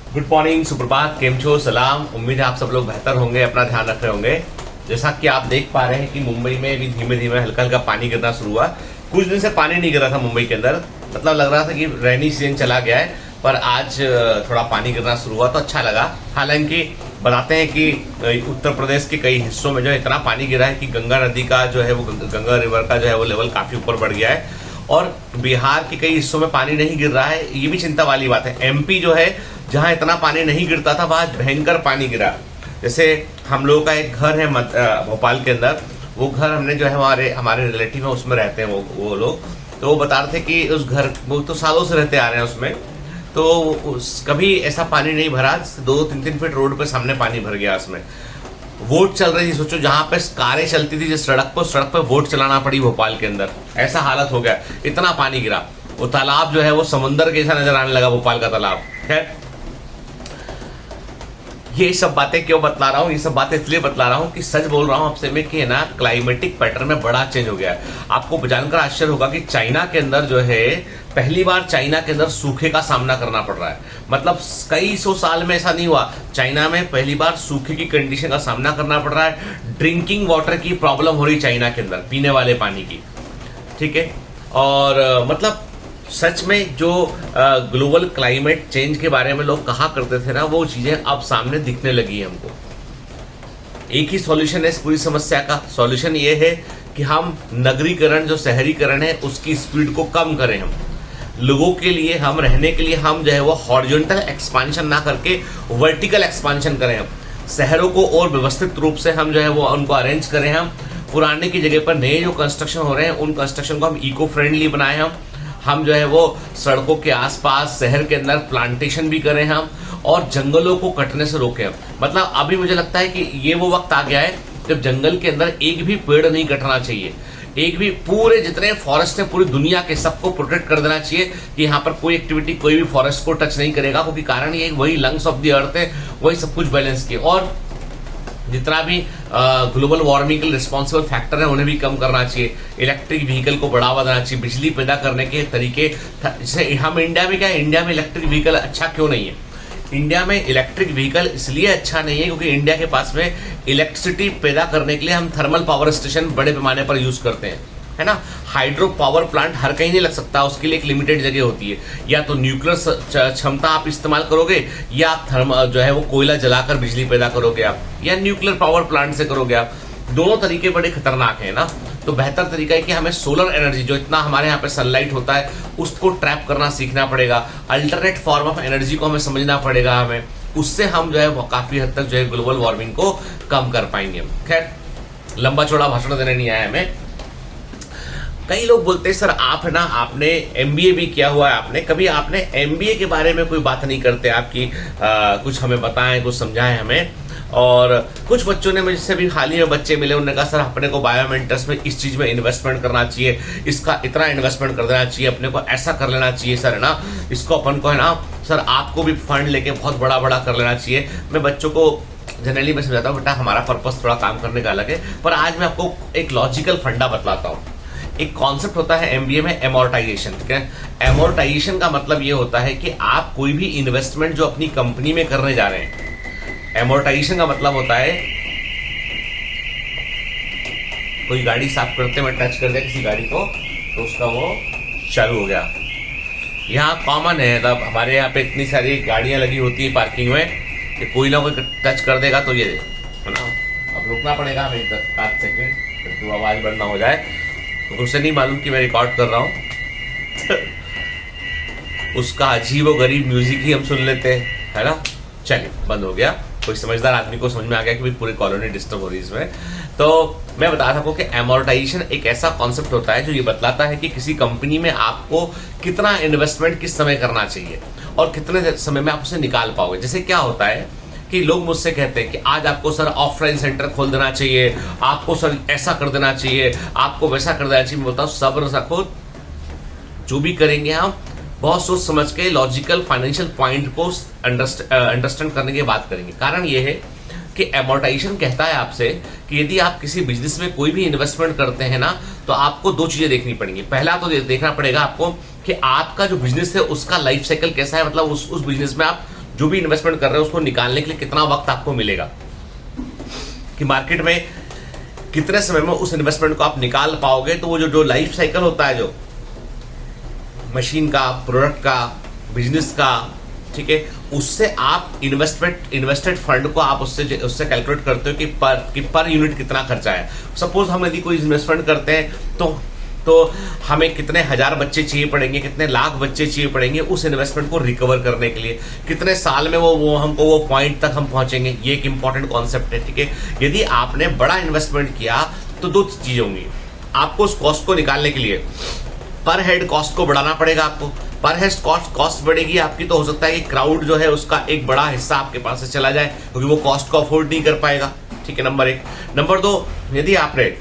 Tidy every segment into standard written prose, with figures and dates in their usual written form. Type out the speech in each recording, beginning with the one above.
Good morning, सुप्रभात, केम छो, सलाम। उम्मीद है आप सब लोग बेहतर होंगे, अपना ध्यान रख रहे होंगे। जैसा कि आप देख पा रहे हैं कि मुंबई में भी धीमे धीमे हल्का हल्का पानी गिरना शुरू हुआ। कुछ दिन से पानी नहीं गिरा था मुंबई के अंदर, मतलब लग रहा था कि रेनी सीजन चला गया है, पर आज थोड़ा पानी गिरना शुरू हुआ तो अच्छा लगा। हालांकि बताते हैं कि उत्तर प्रदेश के कई हिस्सों में जो इतना पानी गिरा है कि गंगा नदी का जो है वो गंगा रिवर का जो है वो लेवल काफी ऊपर बढ़ गया है, और बिहार के कई हिस्सों में पानी नहीं गिर रहा है। ये भी चिंता वाली बात है। एमपी जो है, जहां इतना पानी नहीं गिरता था, वहां भयंकर पानी गिरा। जैसे हम लोगों का एक घर है भोपाल के अंदर, वो घर हमने जो है हमारे रिलेटिव है उसमें रहते हैं वो लोग, तो वो बता रहे थे कि उस घर वो तो सालों से रहते आ रहे हैं उसमें, तो कभी ऐसा पानी नहीं भरा। 2-3 फीट रोड पे सामने पानी भर गया उसमें। वोट चल रही थी, सोचो, जहां पे कारें चलती थी जिस सड़क पे वोट चलाना पड़ी भोपाल के अंदर। ऐसा हालत हो गया, इतना पानी गिरा। वो तालाब जो है वो समंदर के जैसा नजर आने लगा, भोपाल का तालाब। खैर, ये सब बातें क्यों बतला रहा हूँ? ये सब बातें इसलिए बतला रहा हूँ कि सच बोल रहा हूँ आपसे मैं कि ना क्लाइमेटिक पैटर्न में बड़ा चेंज हो गया है। आपको जानकर आश्चर्य होगा कि चाइना के अंदर जो है पहली बार चाइना के अंदर सूखे का सामना करना पड़ रहा है। मतलब कई 100 साल में ऐसा नहीं हुआ। चाइना में पहली बार सूखे की कंडीशन का सामना करना पड़ रहा है। ड्रिंकिंग वाटर की प्रॉब्लम हो रही चाइना के अंदर, पीने वाले पानी की। ठीक है, और मतलब सच में जो ग्लोबल क्लाइमेट चेंज के बारे में लोग कहा करते थे ना, वो चीजें अब सामने दिखने लगी है हमको। एक ही सॉल्यूशन है इस पूरी समस्या का। सॉल्यूशन ये है कि हम नगरीकरण, जो शहरीकरण है, उसकी स्पीड को कम करें। हम लोगों के लिए, हम रहने के लिए, हम जो है वो हॉरिजॉन्टल एक्सपांशन ना करके वर्टिकल एक्सपांशन करें। हम शहरों को और व्यवस्थित रूप से हम जो है वो उनको अरेंज करें। हम पुराने की जगह पर नए जो कंस्ट्रक्शन हो रहे हैं, उन कंस्ट्रक्शन को हम इको फ्रेंडली बनाएं। हम जो है वो सड़कों के आसपास शहर के अंदर प्लांटेशन भी करें हम, और जंगलों को कटने से रोकें हम। मतलब अभी मुझे लगता है कि ये वो वक्त आ गया है जब जंगल के अंदर एक भी पेड़ नहीं कटना चाहिए। एक भी, पूरे जितने फॉरेस्ट है पूरी दुनिया के, सबको प्रोटेक्ट कर देना चाहिए कि यहाँ पर कोई एक्टिविटी, कोई भी फॉरेस्ट को टच नहीं करेगा, क्योंकि कारण ये वही लंग्स ऑफ द अर्थ है, वही सब कुछ बैलेंस किए। और जितना भी ग्लोबल वार्मिंग के रिस्पॉन्सिबल फैक्टर है उन्हें भी कम करना चाहिए। इलेक्ट्रिक व्हीकल को बढ़ावा देना चाहिए। बिजली पैदा करने के तरीके, जैसे हम इंडिया में, क्या है, इंडिया में इलेक्ट्रिक व्हीकल अच्छा क्यों नहीं है? इंडिया में इलेक्ट्रिक व्हीकल इसलिए अच्छा नहीं है क्योंकि इंडिया के पास में इलेक्ट्रिसिटी पैदा करने के लिए हम थर्मल पावर स्टेशन बड़े पैमाने पर यूज करते हैं, है ना। हाइड्रो पावर प्लांट हर कहीं नहीं लग सकता, उसके लिए एक लिमिटेड जगह होती है। या तो न्यूक्लियर क्षमता आप इस्तेमाल करोगे, या आप जो है वो कोयला जलाकर बिजली पैदा करोगे आप, या न्यूक्लियर पावर प्लांट से करोगे आप। दोनों तरीके बड़े खतरनाक है ना। तो बेहतर तरीका है कि हमें सोलर एनर्जी, जो इतना हमारे यहाँ पे सनलाइट होता है, उसको ट्रैप करना सीखना पड़ेगा। अल्टरनेट फॉर्म ऑफ एनर्जी को हमें समझना पड़ेगा हमें। उससे हम जो है वो काफी हद तक जो है ग्लोबल वार्मिंग को कम कर पाएंगे। खैर, लंबा चौड़ा भाषण देने नहीं आया हमें। कई लोग बोलते हैं सर आप है ना, आपने एमबीए भी किया हुआ है, आपने कभी आपने एमबीए के बारे में कोई बात नहीं करते आपकी, कुछ हमें बताएं, कुछ समझाएं हमें। और कुछ बच्चों ने मुझसे भी हाल ही में बच्चे मिले, उन्होंने कहा सर अपने को बायोमेंटस में इस चीज में इन्वेस्टमेंट करना चाहिए, इसका इतना इन्वेस्टमेंट कर देना चाहिए, अपने को ऐसा कर लेना चाहिए सर, है ना, इसको अपन को है ना सर आपको भी फंड लेके बहुत बड़ा बड़ा कर लेना चाहिए। मैं बच्चों को जनरली मैं समझाता हूँ, बेटा हमारा पर्पस थोड़ा काम करने का अलग है, पर आज मैं आपको एक लॉजिकल फंडा बतलाता हूँ। एक कॉन्सेप्ट होता है एमबीए में, एमोर्टाइजेशन। ठीक है, एमोर्टाइजेशन का मतलब ये होता है कि आप कोई भी इन्वेस्टमेंट जो अपनी कंपनी में करने जा रहे हैं, एमोर्टाइजेशन का मतलब होता है, कोई गाड़ी साफ करते में टच कर दिया किसी गाड़ी को तो उसका वो चालू हो गया। यहाँ कॉमन है, मतलब हमारे यहाँ पे इतनी सारी गाड़ियां लगी होती है पार्किंग में कि कोई ना कोई टच कर देगा तो ये है ना, अब रुकना पड़ेगा हमें 7 सेकेंड तो आवाज बंद ना हो जाए। तो उसे नहीं मालूम कि मैं रिकॉर्ड कर रहा हूँ उसका अजीब व गरीब म्यूजिक ही हम सुन लेते हैं, है ना। चलिए, बंद हो गया। कोई समझदार आदमी को समझ में आ गया कि भाई पूरी कॉलोनी डिस्टर्ब हो रही है इसमें। तो मैं बता सकूं कि एमोर्टाइजेशन एक ऐसा कॉन्सेप्ट होता है जो ये बतलाता है कि किसी कंपनी में आपको कितना इन्वेस्टमेंट किस समय करना चाहिए और कितने समय में आप उसे निकाल पाओगे। जैसे क्या होता है कि लोग मुझसे कहते हैं कि आज आपको सर ऑफलाइन सेंटर खोल देना चाहिए, आपको सर ऐसा कर देना चाहिए, आपको वैसा कर देना चाहिए। मैं बोलता हूँ सब्र रखो, जो भी करेंगे हम बहुत सोच समझ के लॉजिकल फाइनेंशियल पॉइंट को अंडरस्टैंड करने की बात करेंगे। कारण ये है कि एमोर्टाइजेशन कहता है आपसे कि यदि आप किसी बिजनेस में कोई भी इन्वेस्टमेंट करते हैं ना, तो आपको 2 चीजें देखनी पड़ेंगी। पहला तो देखना पड़ेगा आपको कि आपका जो बिजनेस है उसका लाइफ साइकिल कैसा है, मतलब उस बिजनेस में आप जो भी इन्वेस्टमेंट कर रहे हैं उसको निकालने के लिए कितना वक्त आपको मिलेगा, कि मार्केट में कितने समय में उस इन्वेस्टमेंट को आप निकाल पाओगे। तो वो जो लाइफ साइकिल होता है, जो मशीन का, प्रोडक्ट का, बिजनेस का, ठीक है, उससे आप इन्वेस्टेड फंड को आप उससे कैलकुलेट करते हो कि पर यूनिट कितना खर्चा है। सपोज हम यदि कोई इन्वेस्टमेंट करते हैं तो हमें कितने हजार बच्चे चाहिए पड़ेंगे, कितने लाख बच्चे चाहिए पड़ेंगे उस इन्वेस्टमेंट को रिकवर करने के लिए, कितने साल में वो हमको वो पॉइंट तक हम पहुंचेंगे। ये एक इंपॉर्टेंट कॉन्सेप्ट है, ठीक है। यदि आपने बड़ा इन्वेस्टमेंट किया तो दो चीजें होंगी, आपको उस कॉस्ट को निकालने के लिए पर हेड कॉस्ट को बढ़ाना पड़ेगा। आपको पर हेड कॉस्ट बढ़ेगी आपकी, तो हो सकता है कि क्राउड जो है उसका एक बड़ा हिस्सा आपके पास से चला जाए, क्योंकि वो कॉस्ट को अफोर्ड नहीं कर पाएगा, ठीक है, नंबर एक। नंबर दो, यदि आपने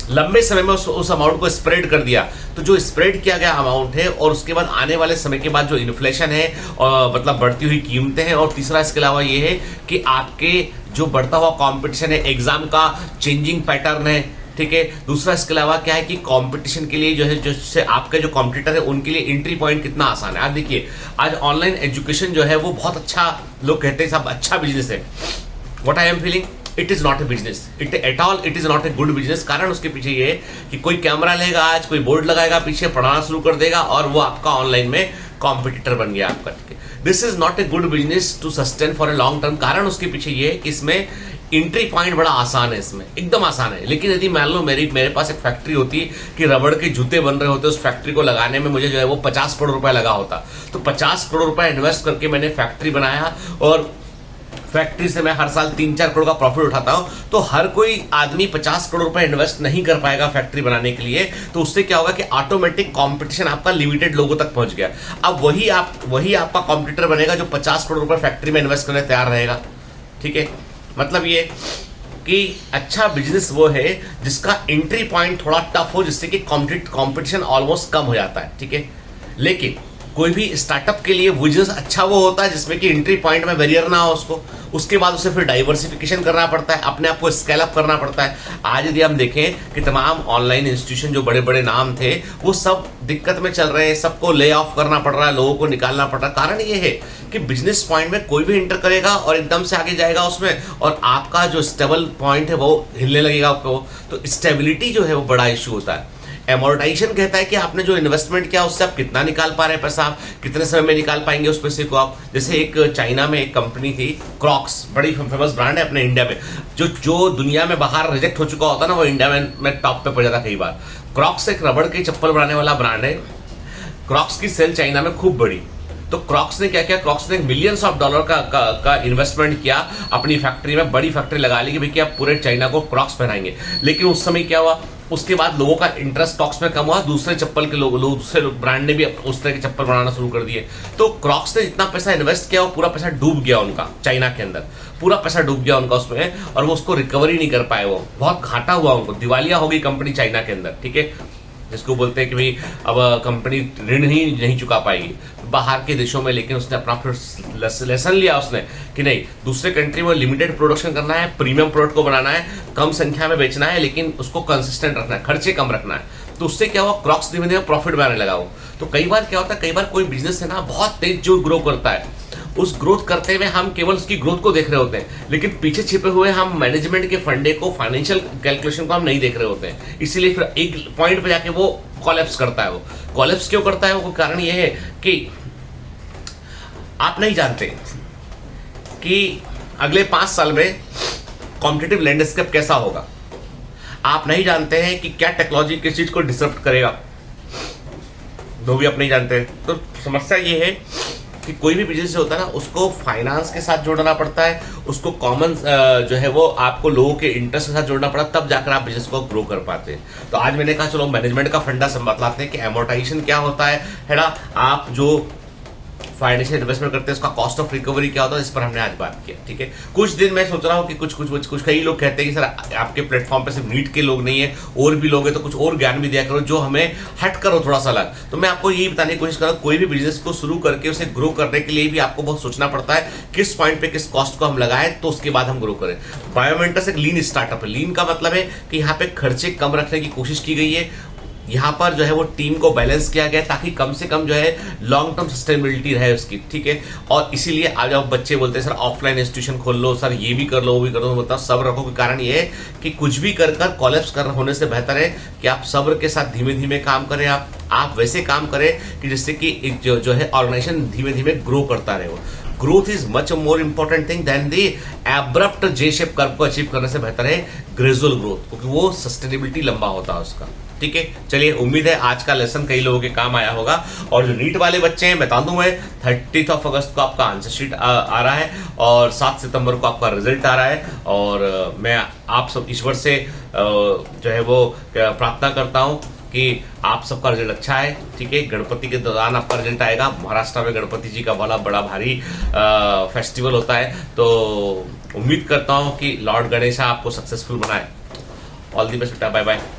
लंबे समय में उस अमाउंट को स्प्रेड कर दिया, तो जो स्प्रेड किया गया अमाउंट है और उसके बाद आने वाले समय के बाद जो इन्फ्लेशन है और मतलब बढ़ती हुई कीमतें हैं, और तीसरा इसके अलावा ये है कि आपके जो बढ़ता हुआ कंपटीशन है, एग्जाम का चेंजिंग पैटर्न है, ठीक है। दूसरा इसके अलावा क्या है कि कंपटीशन के लिए जो है, जिससे आपके जो कॉम्पिटिटर है उनके लिए एंट्री पॉइंट कितना आसान है। आप देखिए आज ऑनलाइन एजुकेशन जो है वो बहुत अच्छा, लोग कहते हैं सब अच्छा बिजनेस है। What I am feeling, it is not A business, it at all, it is not a good business. कारण उसके पीछे ये है कि कोई कैमरा लेगा आज, कोई बोर्ड लगाएगा पीछे, पढ़ाना शुरू कर देगा और वो आपका ऑनलाइन में कॉम्पिटिटर बन गया आपका, ठीक है। This is not a good business to sustain for a long term. कारण उसके पीछे ये है कि इसमें एंट्री पॉइंट बड़ा आसान है, इसमें एकदम आसान है। लेकिन यदि मान लो मेरे पास एक फैक्ट्री होती कि रबड़ के जूते बन रहे होते, उस फैक्ट्री को लगाने में मुझे जो है वो 50 करोड़ रुपए लगा होता, तो 50 करोड़ रुपए इन्वेस्ट करके मैंने फैक्ट्री बनाया और फैक्ट्री से मैं हर साल 3-4 करोड़ का प्रॉफिट उठाता हूं, तो हर कोई आदमी 50 करोड़ रुपए इन्वेस्ट नहीं कर पाएगा फैक्ट्री बनाने के लिए। तो उससे क्या होगा कि ऑटोमेटिक कंपटीशन आपका लिमिटेड लोगों तक पहुंच गया। अब वही आपका कॉम्पिटिटर बनेगा जो 50 करोड़ रुपए फैक्ट्री में इन्वेस्ट करने तैयार रहेगा, ठीक है। मतलब ये कि अच्छा बिजनेस वो है जिसका एंट्री पॉइंट थोड़ा टफ हो, जिससे कि कंपटीशन ऑलमोस्ट कम हो जाता है, ठीक है। लेकिन कोई भी स्टार्टअप के लिए बिजनेस अच्छा वो होता है जिसमें कि एंट्री पॉइंट में बैरियर ना हो उसको, उसके बाद उसे फिर डाइवर्सिफिकेशन करना पड़ता है, अपने आप को स्केल अप करना पड़ता है। आज यदि हम देखें कि तमाम ऑनलाइन इंस्टीट्यूशन जो बड़े बड़े नाम थे वो सब दिक्कत में चल रहे हैं, सबको ले ऑफ करना पड़ रहा है, लोगों को निकालना पड़ रहा है। कारण ये है कि बिजनेस पॉइंट में कोई भी एंटर करेगा और एकदम से आगे जाएगा उसमें, और आपका जो स्टेबल पॉइंट है वो हिलने लगेगा आपको, तो स्टेबिलिटी जो है वो बड़ा इश्यू होता है। एमोर्टाइजेशन कहता है कि आपने जो इन्वेस्टमेंट किया उससे आप कितना निकाल पा रहे हैं पैसा, आप कितने समय में निकाल पाएंगे उस पैसे को आप। जैसे एक चाइना में एक कंपनी थी क्रॉक्स, बड़ी फेमस ब्रांड है अपने इंडिया में, जो दुनिया में बाहर रिजेक्ट हो चुका होता ना वो इंडिया में टॉप पे पड़ जाता कई बार। क्रॉक्स एक रबड़ के चप्पल बनाने वाला ब्रांड है। क्रॉक्स की सेल चाइना में खूब बड़ी, तो क्रॉक्स ने क्या किया, क्रॉक्स ने मिलियंस ऑफ डॉलर का इन्वेस्टमेंट किया अपनी फैक्ट्री में, बड़ी फैक्ट्री लगा ली कि भैया आप पूरे चाइना को क्रॉक्स पहनाएंगे। लेकिन उस समय क्या हुआ, उसके बाद लोगों का इंटरेस्ट स्टॉक्स में कम हुआ, दूसरे चप्पल के लोग दूसरे ब्रांड ने भी उस तरह के चप्पल बनाना शुरू कर दिए। तो क्रॉक्स ने जितना पैसा इन्वेस्ट किया वो पूरा पैसा डूब गया उनका, चाइना के अंदर पूरा पैसा डूब गया उनका उसमें, और वो उसको रिकवरी नहीं कर पाए, वो बहुत घाटा हुआ उनको, दिवालिया हो गई कंपनी चाइना के अंदर, ठीक है। जिसको बोलते हैं कि भाई अब कंपनी ऋण ही नहीं चुका पाएगी बाहर के देशों में। लेकिन उसने अपना फिर लेसन लिया उसने कि नहीं, दूसरे कंट्री में लिमिटेड प्रोडक्शन करना है, प्रीमियम प्रोडक्ट को बनाना है, कम संख्या में बेचना है, लेकिन उसको कंसिस्टेंट रखना है, खर्चे कम रखना है। तो उससे क्या हुआ, क्रॉक्स धीमे धीमे प्रॉफिट में आने लगा वो। तो कई बार क्या होता है, कई बार कोई बिजनेस है ना बहुत तेज जो ग्रो करता है, उस ग्रोथ करते हुए हम केवल उसकी ग्रोथ को देख रहे होते हैं, लेकिन पीछे छिपे हुए हम मैनेजमेंट के फंडे को, फाइनेंशियल कैलकुलेशन को हम नहीं देख रहे होते हैं। इसीलिए फिर एक पॉइंट पे जाके वो कोलैप्स करता है। वो कोलैप्स क्यों करता है, वो कारण ये है कि आप नहीं जानते कि अगले 5 साल में कॉम्पिटिटिव लैंडस्केप कैसा होगा। आप नहीं जानते हैं कि क्या टेक्नोलॉजी किस चीज को डिसरप्ट करेगा, वो भी आप नहीं जानते। तो समस्या ये है कि कोई भी बिजनेस होता है ना, उसको फाइनेंस के साथ जोड़ना पड़ता है, उसको कॉमन जो है वो आपको लोगों के इंटरेस्ट के साथ जोड़ना पड़ता है, तब जाकर आप बिजनेस को ग्रो कर पाते हैं। तो आज मैंने कहा चलो मैनेजमेंट का फंडा बतलाते हैं कि एमोर्टाइजेशन क्या होता है ना, आप जो फाइनेंशियल इन्वेस्टमेंट करते हैं उसका कॉस्ट ऑफ रिकवरी क्या होता है, इस पर हमने आज बात किया, ठीक है। कुछ दिन मैं सोच रहा हूँ कि कुछ कई लोग कहते हैं कि सर आपके प्लेटफॉर्म पे सिर्फ नीट के लोग नहीं है, और भी लोग हैं, तो कुछ और ज्ञान भी दिया करो जो हमें हट करो थोड़ा सा अलग। तो मैं आपको यही बताने की कोशिश कर रहा हूँ, कोई भी बिजनेस को शुरू करके उसे ग्रो करने के लिए भी आपको बहुत सोचना पड़ता है, किस पॉइंट पे किस कॉस्ट को हम लगाएं तो उसके बाद हम ग्रो करें। बायोमेंटस एक लीन स्टार्टअप है। लीन का मतलब है कि यहाँ पे खर्चे कम रखने की कोशिश की गई है, यहाँ पर जो है वो टीम को बैलेंस किया गया ताकि कम से कम जो है लॉन्ग टर्म सस्टेनेबिलिटी रहे उसकी, ठीक है। और इसीलिए आज आप बच्चे बोलते हैं सर ऑफलाइन इंस्टीट्यूशन खोल लो, सर ये भी कर लो वो भी कर लो, मतलब सब्र रखो के कारण ये है कि कुछ भी कर कर कॉलेप्स कर होने से बेहतर है कि आप सब्र के साथ धीमे धीमे काम करें, आप वैसे काम करें कि जिससे कि एक जो है ऑर्गेनाइजेशन धीमे धीमे ग्रो करता रहे। वो growth is much more important thing than the abrupt J shape curve को अचीव करने से बेहतर है ग्रेजुअल ग्रोथ, क्योंकि वो सस्टेनेबिलिटी लंबा होता है उसका, ठीक है। चलिए, उम्मीद है आज का लेसन कई लोगों के काम आया होगा। और जो नीट वाले बच्चे हैं, बता दूं मैं 30 अगस्त को आपका आंसर शीट आ रहा है और 7 सितंबर को आपका रिजल्ट आ रहा है। और मैं आप सब ईश्वर से जो है वो प्रार्थना करता हूं कि आप सबका रिजल्ट अच्छा है, ठीक है। गणपति के दौरान आपका रिजल्ट आएगा। महाराष्ट्र में गणपति जी का बड़ा भारी फेस्टिवल होता है, तो उम्मीद करता हूं कि लॉर्ड गणेश आपको सक्सेसफुल बनाए। ऑल दी बेस्ट बेटा, बाय बाय।